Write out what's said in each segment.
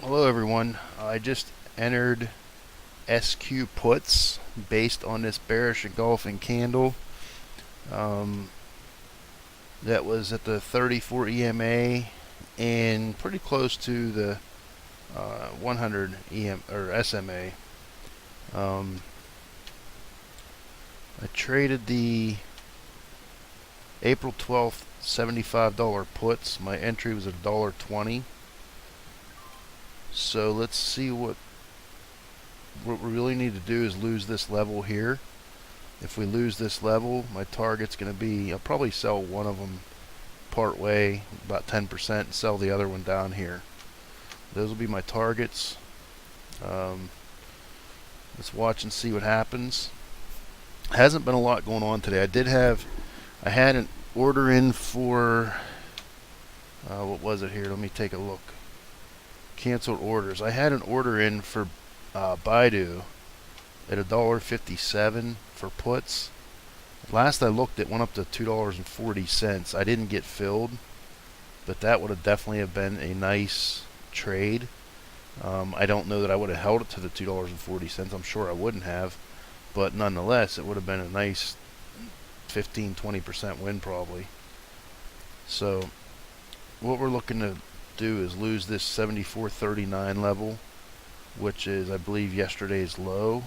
Hello everyone. I just entered SQ puts based on this bearish engulfing candle. Um, that was at the 34 EMA and pretty close to the 100 or SMA. I traded the April 12th $75 puts. My entry was at $1.20. So let's see what we really need to do is lose this level here. If we lose this level, my target's going to be, I'll probably sell one of them part way, about 10%, and sell the other one down here. Those will be my targets. Let's watch and see what happens. Hasn't been a lot going on today. I had an order in for, what was it here? Let me take a look. Canceled orders. I had an order in for Baidu at $1.57 for puts. Last I looked, it went up to $2.40. I didn't get filled, but that would have definitely have been a nice trade. I don't know that I would have held it to the $2.40. I'm sure I wouldn't have, but nonetheless, it would have been a nice 15-20% win probably. So what we're looking to do is lose this 74.39 level, which is, I believe, yesterday's low.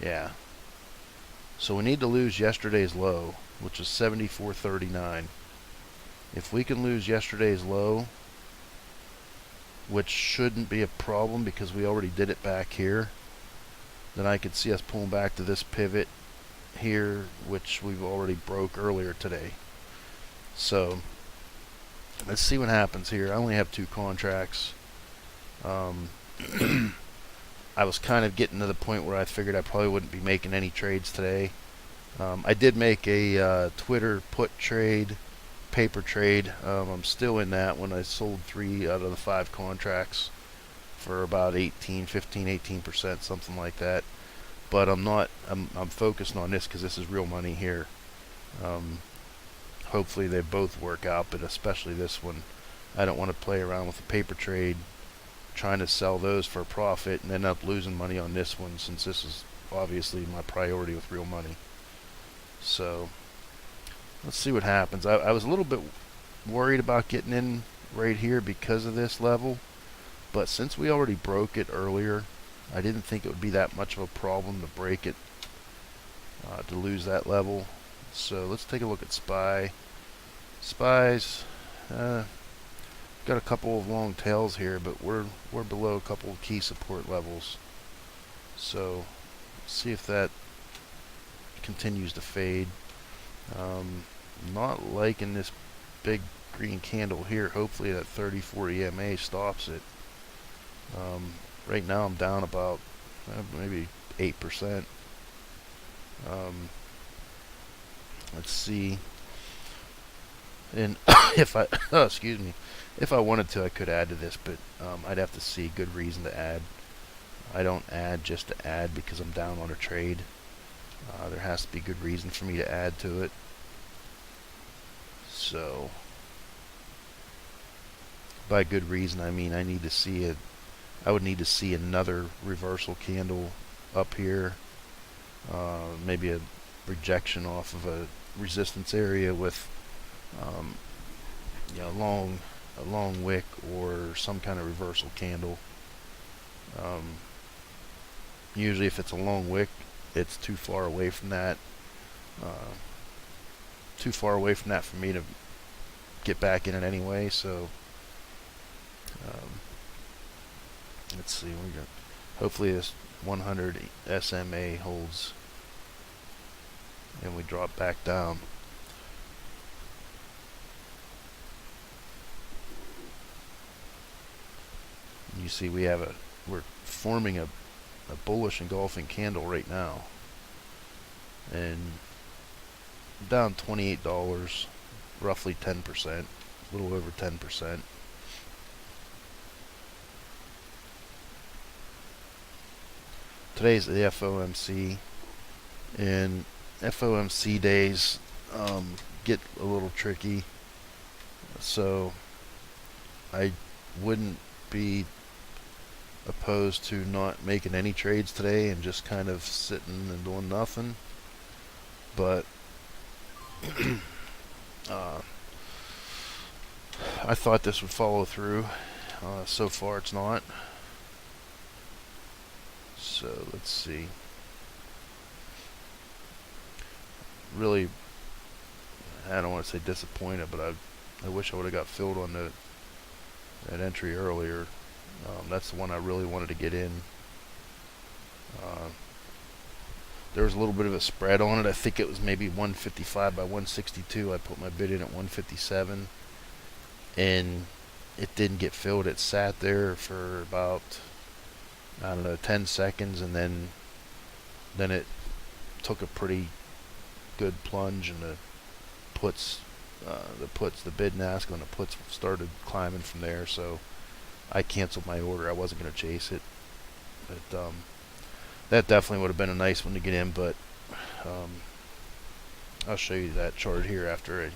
Yeah. So we need to lose yesterday's low, which is 74.39. If we can lose yesterday's low, which shouldn't be a problem because we already did it back here, then I could see us pulling back to this pivot here, which we've already broke earlier today. So let's see what happens here. I only have 2 contracts. I was kind of getting to the point where I figured I probably wouldn't be making any trades today. I did make a Twitter put trade, paper trade. I'm still in that when I sold 3 out of the 5 contracts for about 18%, something like that. But I'm focused on this because this is real money here. Hopefully they both work out, but especially this one. I don't want to play around with a paper trade trying to sell those for a profit and end up losing money on this one, since this is obviously my priority with real money. So let's see what happens. I was a little bit worried about getting in right here because of this level, but since we already broke it earlier, I didn't think it would be that much of a problem to break it, to lose that level. So let's take a look at SPYs. Got a couple of long tails here, but we're below a couple of key support levels. So see if that continues to fade. Not liking this big green candle here. Hopefully that 34 EMA stops it. Right now I'm down about maybe 8%. Let's see. And if I excuse me, if I wanted to, I could add to this, but I'd have to see good reason to add. I don't add just to add because I'm down on a trade. There has to be good reason for me to add to it. So by good reason, I mean I would need to see another reversal candle up here, maybe a rejection off of a resistance area with a long wick or some kind of reversal candle. Usually if it's a long wick, it's too far away from that for me to get back in it anyway. So let's see, hopefully this 100 SMA holds and we drop back down. You see we're forming a bullish engulfing candle right now, and down $28, roughly 10%, a little over 10%. Today's the FOMC, and FOMC days get a little tricky, so I wouldn't be opposed to not making any trades today and just kind of sitting and doing nothing, but I thought this would follow through. So far it's not. So let's see. Really, I don't want to say disappointed, but I wish I would have got filled on that entry earlier. That's the one I really wanted to get in. There was a little bit of a spread on it. I think it was maybe 155 by 162. I put my bid in at 157, and it didn't get filled. It sat there for about, I don't know, 10 seconds, and then it took a pretty good plunge, and the bid and ask on the puts started climbing from there. So I canceled my order. I wasn't going to chase it, but that definitely would have been a nice one to get in. But I'll show you that chart here after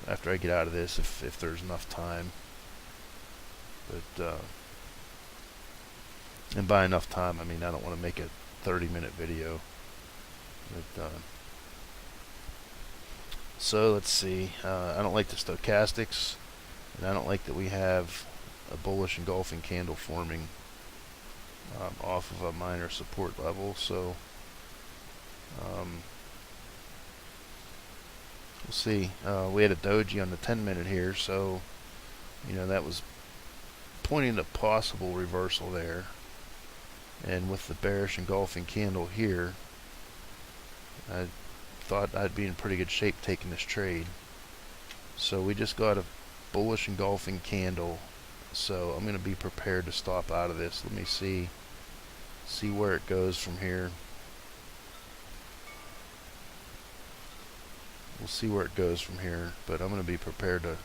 I get out of this, if there's enough time. But and by enough time, I mean I don't want to make a 30-minute video. But so let's see. I don't like the stochastics, and I don't like that we have a bullish engulfing candle forming off of a minor support level. So we'll see. We had a doji on the 10-minute here, so that was pointing to possible reversal there. And with the bearish engulfing candle here, I thought I'd be in pretty good shape taking this trade. So we just got a bullish engulfing candle, so I'm going to be prepared to stop out of this. Let me see where it goes from here. We'll see where it goes from here, but I'm going to be prepared to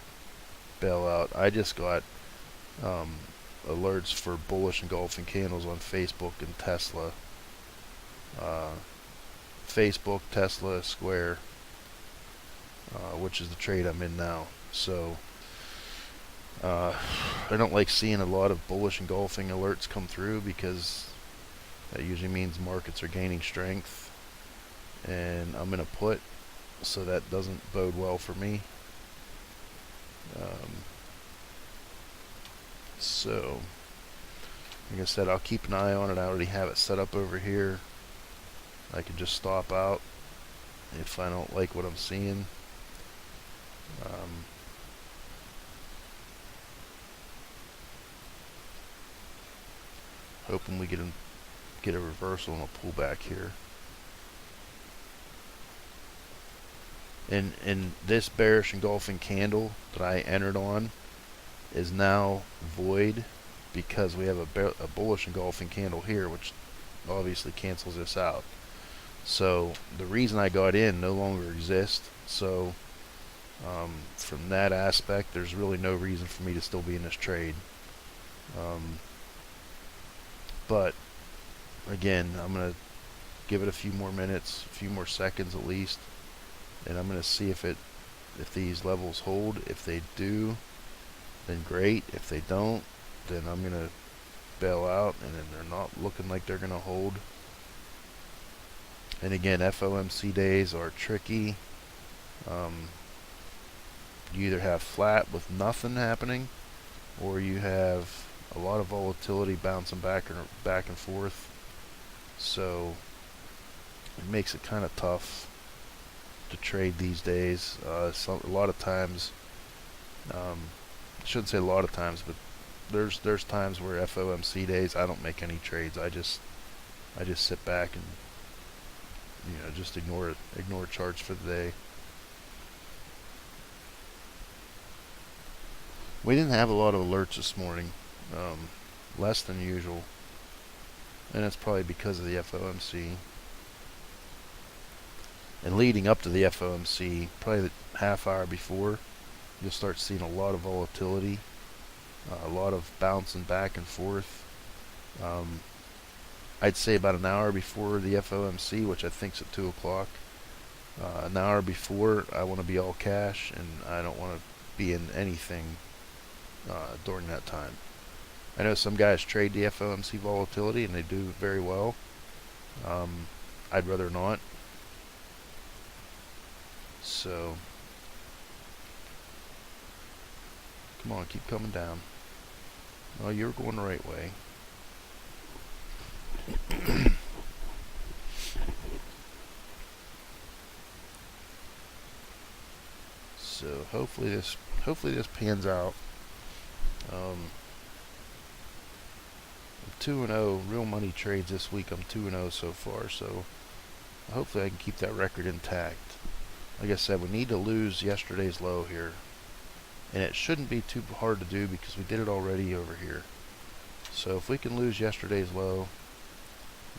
bail out. I just got alerts for bullish engulfing candles on Facebook and Tesla. Facebook, Tesla, Square, which is the trade I'm in now. So I don't like seeing a lot of bullish engulfing alerts come through, because that usually means markets are gaining strength, and I'm in a put, so that doesn't bode well for me. So like I said, I'll keep an eye on it. I already have it set up over here. I can just stop out if I don't like what I'm seeing. Hoping we get a reversal and a pullback here. And this bearish engulfing candle that I entered on is now void, because we have a bullish engulfing candle here, which obviously cancels this out. So the reason I got in no longer exists. So from that aspect, there's really no reason for me to still be in this trade. But again, I'm going to give it a few more minutes, a few more seconds at least, and I'm going to see if these levels hold. If they do, then great. If they don't, then I'm going to bail out, and then they're not looking like they're going to hold. And again, FOMC days are tricky. You either have flat with nothing happening, or you have a lot of volatility bouncing back and forth. So it makes it kind of tough to trade these days. A lot of times, I shouldn't say a lot of times, but there's times where FOMC days I don't make any trades. I just sit back and just ignore charts for the day. We didn't have a lot of alerts this morning, less than usual, and that's probably because of the FOMC. And leading up to the FOMC, probably the half hour before, you'll start seeing a lot of volatility, a lot of bouncing back and forth. I'd say about an hour before the FOMC, which I think's at 2 o'clock. An hour before, I want to be all cash, and I don't want to be in anything during that time. I know some guys trade the FOMC volatility and they do very well. I'd rather not. So, come on, keep coming down. Oh, you're going the right way. So hopefully this pans out. I'm 2-0 real money trades this week. I'm 2-0 so far, so hopefully I can keep that record intact. Like I said, we need to lose yesterday's low here, and it shouldn't be too hard to do because we did it already over here. So if we can lose yesterday's low,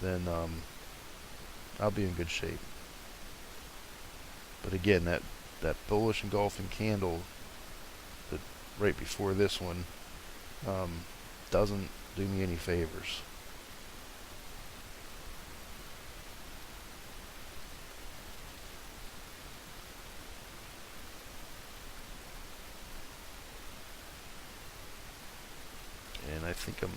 then I'll be in good shape. But again, that bullish engulfing candle that right before this one doesn't do me any favors. And I think I'm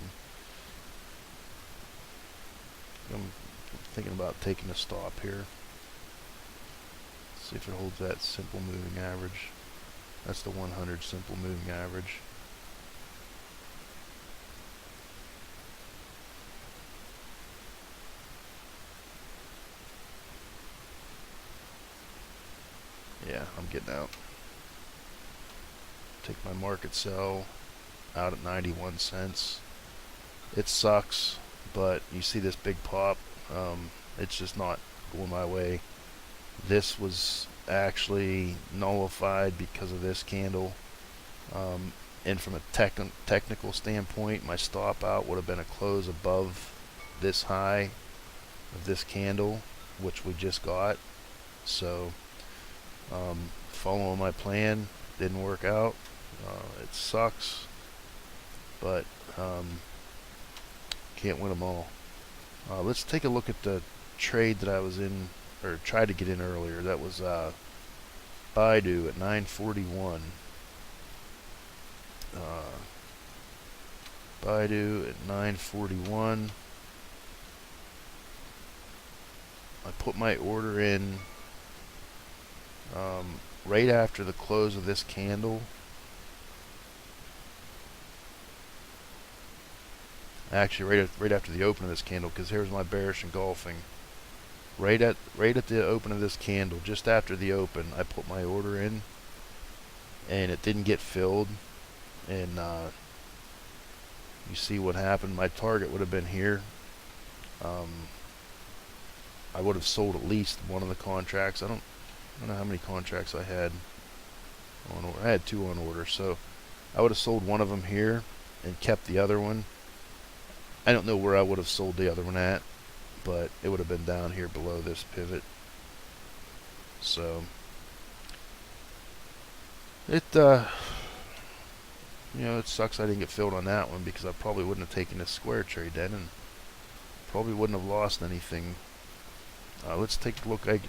thinking about taking a stop here. See if it holds that simple moving average. That's the 100 simple moving average. Yeah, I'm getting out. Take my market sell out at 91 cents. It sucks, but you see this big pop. It's just not going my way. This was actually nullified because of this candle. And from a technical standpoint, my stop out would have been a close above this high of this candle, which we just got. So following my plan didn't work out. It sucks, but can't win them all. Let's take a look at the trade that I was in, or tried to get in earlier. That was Baidu at 941. Baidu at 941. I put my order in right after the close of this candle. Actually, right after the open of this candle, because here's my bearish engulfing. Right at the open of this candle, just after the open, I put my order in, and it didn't get filled. And you see what happened. My target would have been here. I would have sold at least one of the contracts. I don't know how many contracts I had on order. I had 2 on order, so I would have sold one of them here and kept the other one. I don't know where I would have sold the other one at, but it would have been down here below this pivot. So it it sucks I didn't get filled on that one, because I probably wouldn't have taken this square trade then, and probably wouldn't have lost anything. Let's take a look. I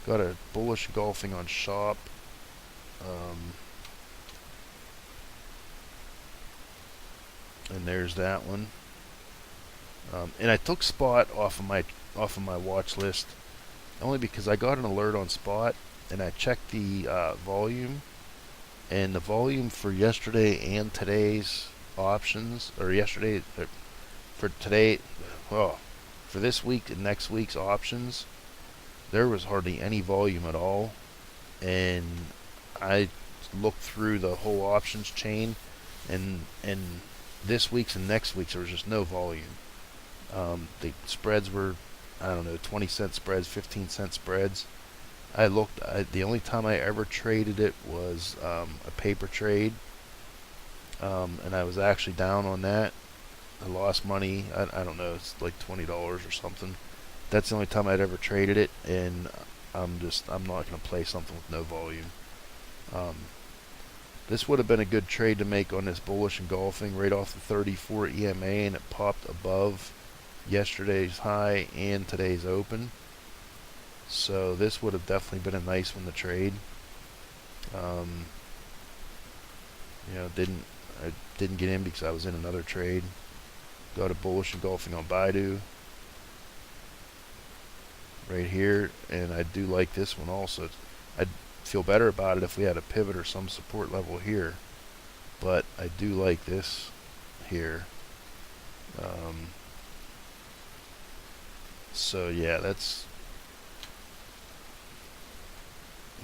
got a bullish engulfing on shop. And there's that one. And I took spot off of my watch list only because I got an alert on spot, and I checked the volume, and the volume for yesterday and today's options, or yesterday for today, well, for this week and next week's options, there was hardly any volume at all. And I looked through the whole options chain, and this week's and next week's there was just no volume. The spreads were, I don't know, 20-cent spreads, 15-cent spreads. I looked. The only time I ever traded it was a paper trade, and I was actually down on that. I lost money. I don't know. It's like $20 or something. That's the only time I'd ever traded it, and I'm not going to play something with no volume. This would have been a good trade to make on this bullish engulfing right off the 34 EMA, and it popped above yesterday's high and today's open. So this would have definitely been a nice one to trade. Didn't I didn't get in because I was in another trade. Go to bullish engulfing on Baidu right here, and I do like this one also. I'd feel better about it if we had a pivot or some support level here, but I do like this here. So yeah, that's,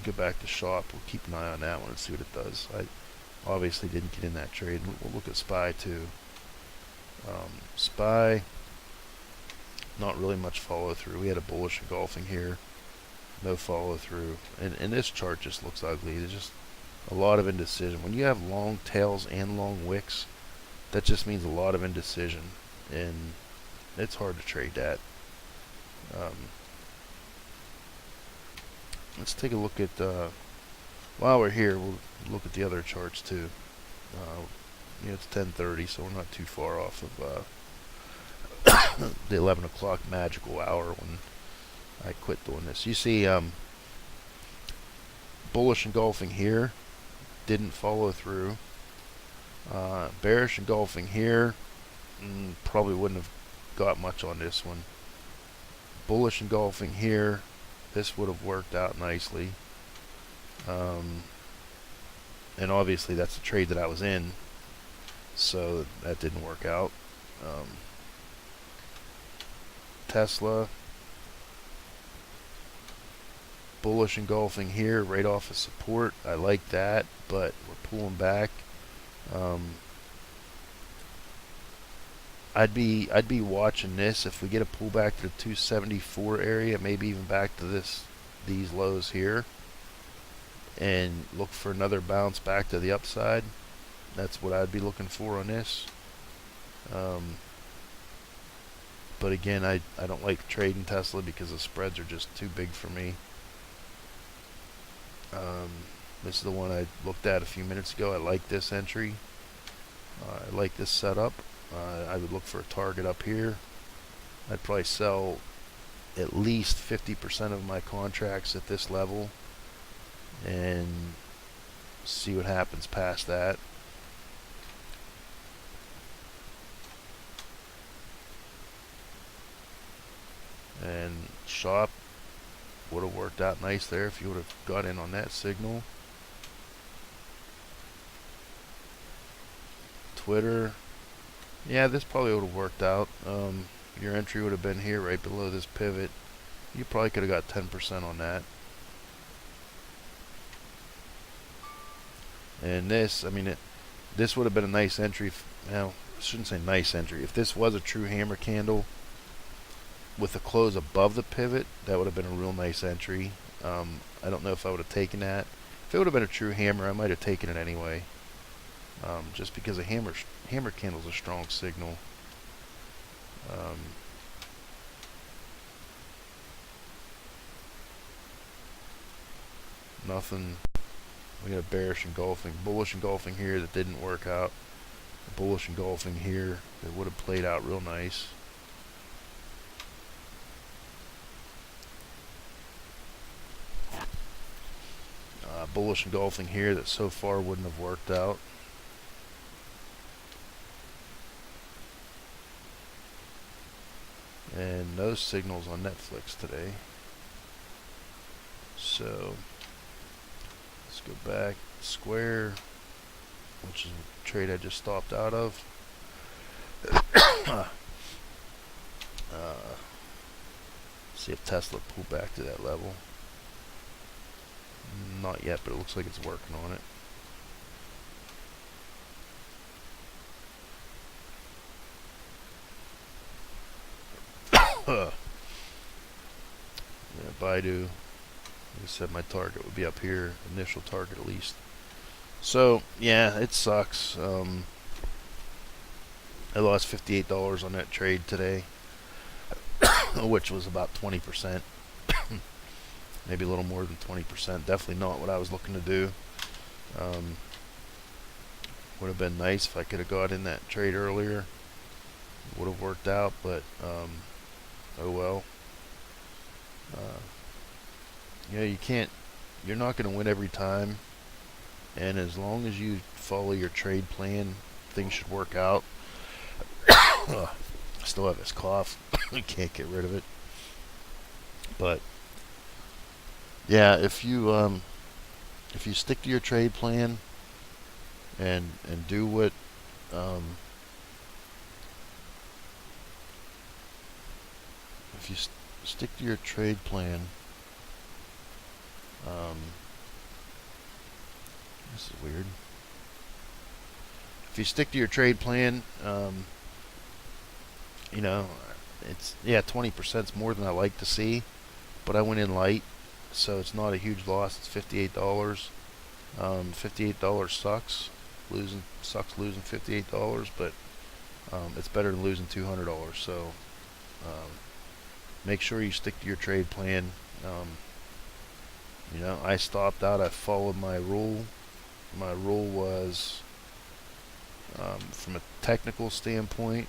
go back to shop. We'll keep an eye on that one and see what it does. I obviously didn't get in that trade. We'll look at SPY too. SPY, not really much follow through. We had a bullish engulfing here, no follow through, and this chart just looks ugly. There's just a lot of indecision. When you have long tails and long wicks, that just means a lot of indecision, and it's hard to trade that. Let's take a look at, while we're here, we'll look at the other charts too. It's 10:30, so we're not too far off of the 11 o'clock magical hour when I quit doing this. You see bullish engulfing here, didn't follow through. Bearish engulfing here, probably wouldn't have got much on this one. Bullish engulfing here, this would have worked out nicely. And obviously that's the trade that I was in, so that didn't work out. Tesla, bullish engulfing here right off of support. I like that, but we're pulling back. I'd be watching this. If we get a pullback to the 274 area, maybe even back to these lows here, and look for another bounce back to the upside. That's what I'd be looking for on this. But again, I don't like trading Tesla because the spreads are just too big for me. This is the one I looked at a few minutes ago. I like this entry. I like this setup. I would look for a target up here. I'd probably sell at least 50% of my contracts at this level and see what happens past that. And shop would have worked out nice there if you would have got in on that signal. Twitter, yeah, this probably would have worked out. Your entry would have been here right below this pivot. You probably could have got 10% on that. And this, I mean, this would have been a nice entry. Now, I shouldn't say nice entry. If this was a true hammer candle with a close above the pivot, that would have been a real nice entry. I don't know if I would have taken that. If it would have been a true hammer, I might have taken it anyway. Just because a hammer candle is a strong signal. Nothing. We got a bearish engulfing, bullish engulfing here that didn't work out. A bullish engulfing here that would have played out real nice. Bullish engulfing here that so far wouldn't have worked out. And no signals on Netflix today. So let's go back. Square, which is a trade I just stopped out of. See if Tesla pulled back to that level. Not yet, but it looks like it's working on it. Yeah, Baidu. Like I said, my target would be up here, initial target at least. So yeah, it sucks. I lost $58 on that trade today, which was about 20%. Maybe a little more than 20%. Definitely not what I was looking to do. Would have been nice if I could have got in that trade earlier. Would have worked out, but oh well. You're not going to win every time, and as long as you follow your trade plan things should work out. I still have this cough. I can't get rid of it. But yeah, if you stick to your trade plan and do what if you stick to your trade plan, this is weird. If you stick to your trade plan, you know, it's 20% is more than I like to see, but I went in light, so it's not a huge loss. It's $58. $58 sucks. Losing $58, but it's better than losing $200. So make sure you stick to your trade plan. I stopped out. I followed my rule. My rule was, from a technical standpoint,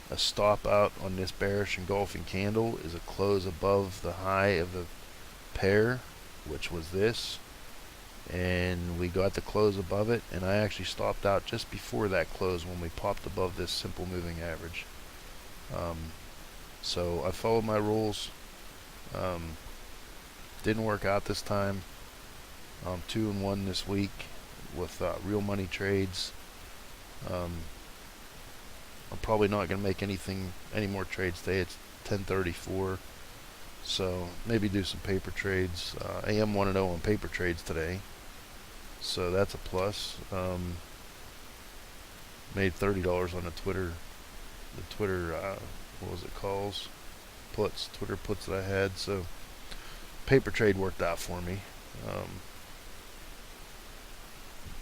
a stop out on this bearish engulfing candle is a close above the high of the pair, which was this, and we got the close above it, and I actually stopped out just before that close when we popped above this simple moving average. So I followed my rules. Didn't work out this time. 2-1 this week with real money trades. I'm probably not going to make any more trades today. It's 10:34, so maybe do some paper trades. I am 1-0 on paper trades today, so that's a plus. Made $30 on the Twitter what was it, calls, puts, Twitter puts that I had. So paper trade worked out for me.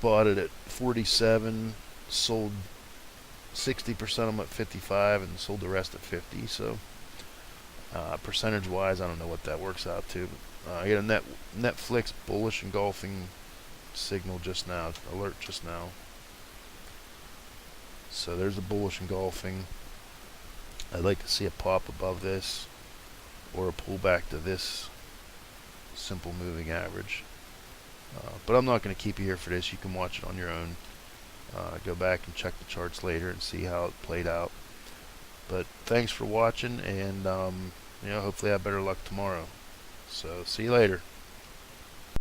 Bought it at 47, sold 60% of them at 55, and sold the rest at 50. So percentage wise, I don't know what that works out to. I got a Netflix bullish engulfing signal just now, alert just now. So there's a bullish engulfing. I'd like to see a pop above this or a pullback to this simple moving average. But I'm not going to keep you here for this. You can watch it on your own. Go back and check the charts later and see how it played out. But thanks for watching, and hopefully I have better luck tomorrow. So see you later.